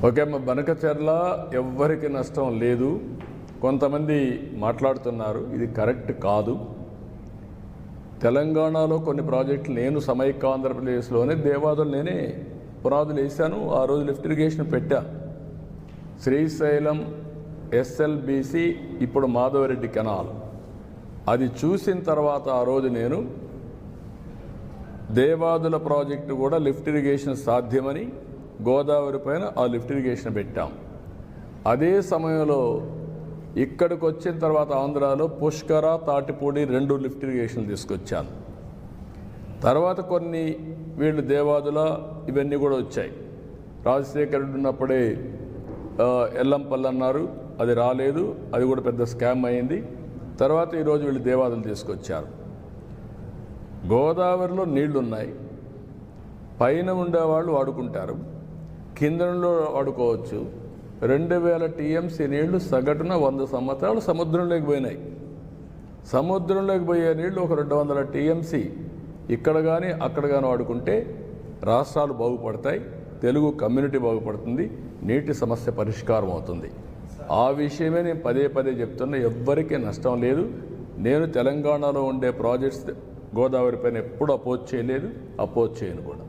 Okay అమ్మ, బనకచెర్ల ఎవ్వరికి నష్టం లేదు. కొంతమంది మాట్లాడుతున్నారు, ఇది కరెక్ట్ కాదు. తెలంగాణలో కొన్ని ప్రాజెక్టులు నేను సమైక్య ఆంధ్రప్రదేశ్లోనే దేవాదులు నేనే పునాదులు వేశాను. ఆ రోజు లిఫ్ట్ ఇరిగేషన్ పెట్టా. శ్రీశైలం ఎస్ఎల్బిసి, ఇప్పుడు మాధవరెడ్డి కెనాల్. అది చూసిన తర్వాత ఆ రోజు నేను దేవాదుల ప్రాజెక్టు కూడా లిఫ్ట్ ఇరిగేషన్ సాధ్యమని గోదావరి పైన ఆ లిఫ్ట్ ఇరిగేషన్ పెట్టాం. అదే సమయంలో ఇక్కడికి వచ్చిన తర్వాత ఆంధ్రాలో పుష్కర, తాటిపూడి 2 లిఫ్ట్ ఇరిగేషన్లు తీసుకొచ్చాను. తర్వాత కొన్ని వీళ్ళు దేవాదుల ఇవన్నీ కూడా వచ్చాయి. రాజశేఖర్ రెడ్డి ఉన్నప్పుడే ఎల్లంపల్లి అన్నారు, అది రాలేదు, అది కూడా పెద్ద స్కామ్ అయింది. తర్వాత ఈరోజు వీళ్ళు దేవాదులు తీసుకొచ్చారు. గోదావరిలో నీళ్లున్నాయి, పైన ఉండేవాళ్ళు వాడుకుంటారు, కిందలో వాడుకోవచ్చు. 2000 టీఎంసీ నీళ్లు సగటున 100 సంవత్సరాలు సముద్రంలోకి పోయినాయి. సముద్రంలోకి పోయే నీళ్లు ఒక 200 టీఎంసీ ఇక్కడ కానీ అక్కడ కానీ వాడుకుంటే రాష్ట్రాలు బాగుపడతాయి, తెలుగు కమ్యూనిటీ బాగుపడుతుంది, నీటి సమస్య పరిష్కారం అవుతుంది. ఆ విషయమే నేను పదే పదే చెప్తున్నా. ఎవ్వరికీ నష్టం లేదు. నేను తెలంగాణలో ఉండే ప్రాజెక్ట్స్ గోదావరి పైన ఎప్పుడు అపోజ్ చేయలేదు, అపోజ్ చేయను కూడా.